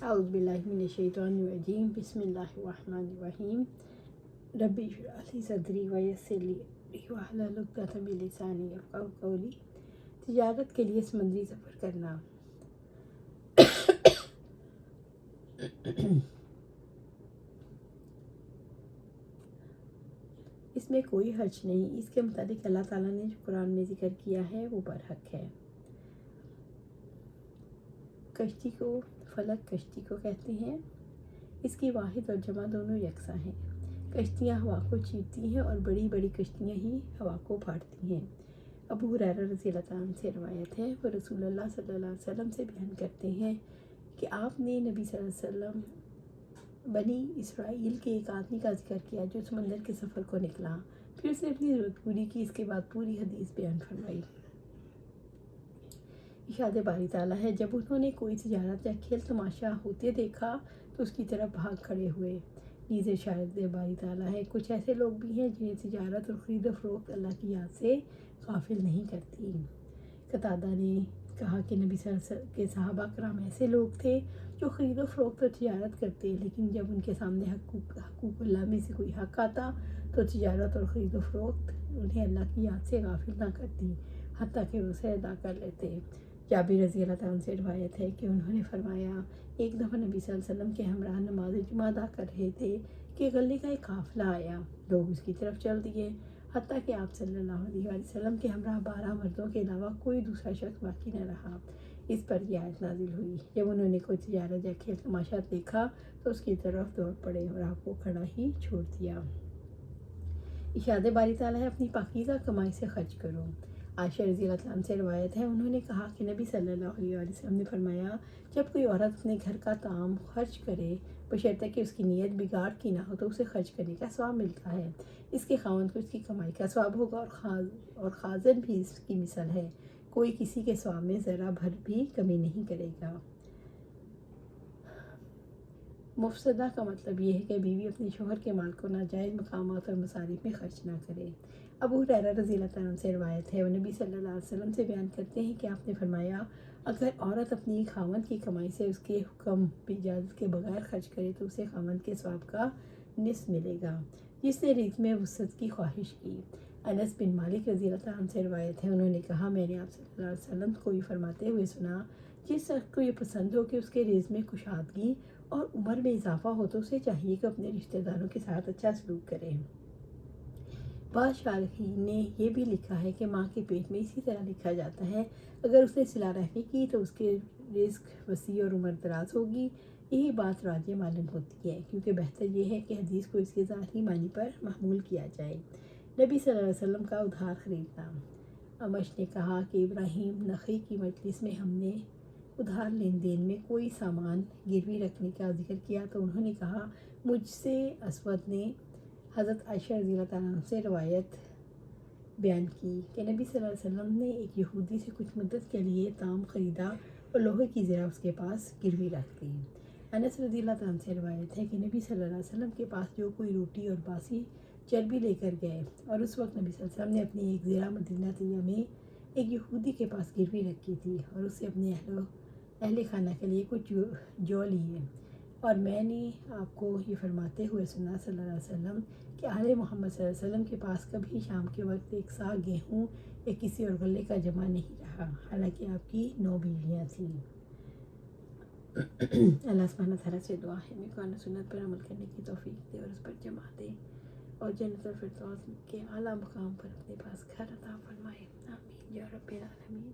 اعوذ باللہ من الشیطان الرجیم بسم اللہ الرحمن الرحیم ربی اشرح لی صدری ویسر لی امری واحلل عقدۃ من لسانی یفقہوا قولی۔ تجارت کے لیے سمندری سفر کرنا۔ اس میں کوئی حرج نہیں، اس کے متعلق اللہ تعالیٰ نے جو قرآن میں ذکر کیا ہے وہ برحق ہے۔ کشتی کو فلک کشتی کو کہتے ہیں، اس کی واحد اور جمع دونوں یکساں ہیں۔ کشتیاں ہوا کو چیرتی ہیں اور بڑی بڑی کشتیاں ہی ہوا کو پھاڑتی ہیں۔ ابو ہریرہ رضی اللہ عنہ سے روایت ہے، وہ رسول اللہ صلی اللہ علیہ وسلم سے بیان کرتے ہیں کہ آپ نے نبی صلی اللہ علیہ وسلم بنی اسرائیل کے ایک آدمی کا ذکر کیا جو سمندر کے سفر کو نکلا، پھر اس نے اپنی ضرورت پوری کی، اس کے بعد پوری حدیث بیان فرمائی۔ ارشاد باری تعالیٰ ہے، جب انہوں نے کوئی تجارت یا کھیل تماشا ہوتے دیکھا تو اس کی طرف بھاگ کھڑے ہوئے۔ نیز ارشاد باری تعالیٰ ہے، کچھ ایسے لوگ بھی ہیں جنہیں تجارت اور خرید و فروخت اللہ کی یاد سے غافل نہیں کرتی۔ قتادہ نے کہا کہ نبی صلی اللہ علیہ وسلم کے صحابہ کرام ایسے لوگ تھے جو خرید و فروخت اور تجارت کرتے، لیکن جب ان کے سامنے حقوق اللہ میں سے کوئی حق آتا تو تجارت اور خرید و فروخت انہیں اللہ کی یاد سے غافل نہ کرتی، حتیٰ کہ اسے ادا کر لیتے۔ جابر رضی اللہ عنہ سے روایت ہے کہ انہوں نے فرمایا، ایک دفعہ نبی صلی اللہ علیہ وسلم کے ہمراہ نماز جمعہ ادا کر رہے تھے کہ غلے کا ایک قافلہ آیا، لوگ اس کی طرف چل دیے، حتیٰ کہ آپ صلی اللہ علیہ وآلہ وسلم کے ہمراہ 12 مردوں کے علاوہ کوئی دوسرا شخص باقی نہ رہا۔ اس پر یہ آیت نازل ہوئی، جب انہوں نے کوئی تجارت یا کھیل تماشا دیکھا تو اس کی طرف دوڑ پڑے اور آپ کو کھڑا ہی چھوڑ دیا۔ ارشاد باری تعالیٰ ہے، اپنی پاکیزہ کمائی سے خرچ کرو۔ عائشہ رضی اللہ عنہ سے روایت ہے، انہوں نے کہا کہ نبی صلی اللہ علیہ وآلہ وسلم نے فرمایا، جب کوئی عورت اپنے گھر کا طعام خرچ کرے بشرطے کہ اس کی نیت بگاڑ کی نہ ہو تو اسے خرچ کرنے کا ثواب ملتا ہے، اس کے خاوند کو اس کی کمائی کا ثواب ہوگا اور خازن بھی اس کی مثل ہے، کوئی کسی کے ثواب میں ذرہ بھر بھی کمی نہیں کرے گا۔ مفسدہ کا مطلب یہ ہے کہ بیوی اپنے شوہر کے مال کو ناجائز مقامات اور مصارف میں خرچ نہ کرے۔ ابو ہریرہ رضی اللہ عنہ سے روایت ہے، وہ نبی صلی اللہ علیہ وسلم سے بیان کرتے ہیں کہ آپ نے فرمایا، اگر عورت اپنی خاوند کی کمائی سے اس کے حکم بھی اجازت کے بغیر خرچ کرے تو اسے خاوند کے ثواب کا نصف ملے گا، جس نے رزق میں وسعت کی خواہش کی۔ انس بن مالک رضی اللہ عنہ سے روایت ہے، انہوں نے کہا، میں نے آپ صلی اللہ علیہ وسلم کو یہ فرماتے ہوئے سنا، جس شخص کو یہ پسند ہو کہ اس کے رزق میں کشادگی اور عمر میں اضافہ ہو تو اسے چاہیے کہ اپنے رشتہ داروں کے ساتھ اچھا سلوک کرے۔ بعض شارحین نے یہ بھی لکھا ہے کہ ماں کے پیٹ میں اسی طرح لکھا جاتا ہے، اگر اس نے صلہ رحمی کی تو اس کے رزق وسیع اور عمر دراز ہوگی۔ یہی بات راجح معلوم ہوتی ہے، کیونکہ بہتر یہ ہے کہ حدیث کو اس کے ظاہری معنی پر محمول کیا جائے۔ نبی صلی اللہ علیہ وسلم کا ادھار خریدنا۔ امش نے کہا کہ ابراہیم نخعی کی مجلس میں ہم نے ادھار لین دین میں کوئی سامان گروی رکھنے کا ذکر کیا تو انہوں نے کہا، مجھ سے اسود نے حضرت عائشہ رضی اللہ عنہ سے روایت بیان کی کہ نبی صلی اللہ علیہ وسلم نے ایک یہودی سے کچھ مدت کے لیے طعام خریدا اور لوہے کی زرہ اس کے پاس گروی رکھ دی۔ انس رضی اللہ عنہ سے روایت ہے کہ نبی صلی اللہ علیہ وسلم کے پاس جو کوئی روٹی اور باسی چربی لے کر گئے اور اس وقت نبی صلی اللہ علیہ وسلم نے اپنی ایک زرہ مدینہ طیبہ میں ایک یہودی کے پاس گروی رکھی تھی اور اس سے اپنے اہل خانہ کے لیے کچھ جو لیے، اور میں نے آپ کو یہ فرماتے ہوئے سنا صلی اللہ علیہ وسلم کہ آل محمد صلی اللہ علیہ وسلم کے پاس کبھی شام کے وقت ایک سا گیہوں یا کسی اور غلے کا جمع نہیں رہا، حالانکہ آپ کی 9 بیویاں تھیں۔ اللہ سبحانہ تعالیٰ سے دعا ہے میں قرآن و سنت پر عمل کرنے کی توفیق دے اور اس پر جمع دے اور جنت الفردوس کے اعلیٰ مقام پر اپنے پاس گھر عطا فرمائے، آمین یا رب العالمین۔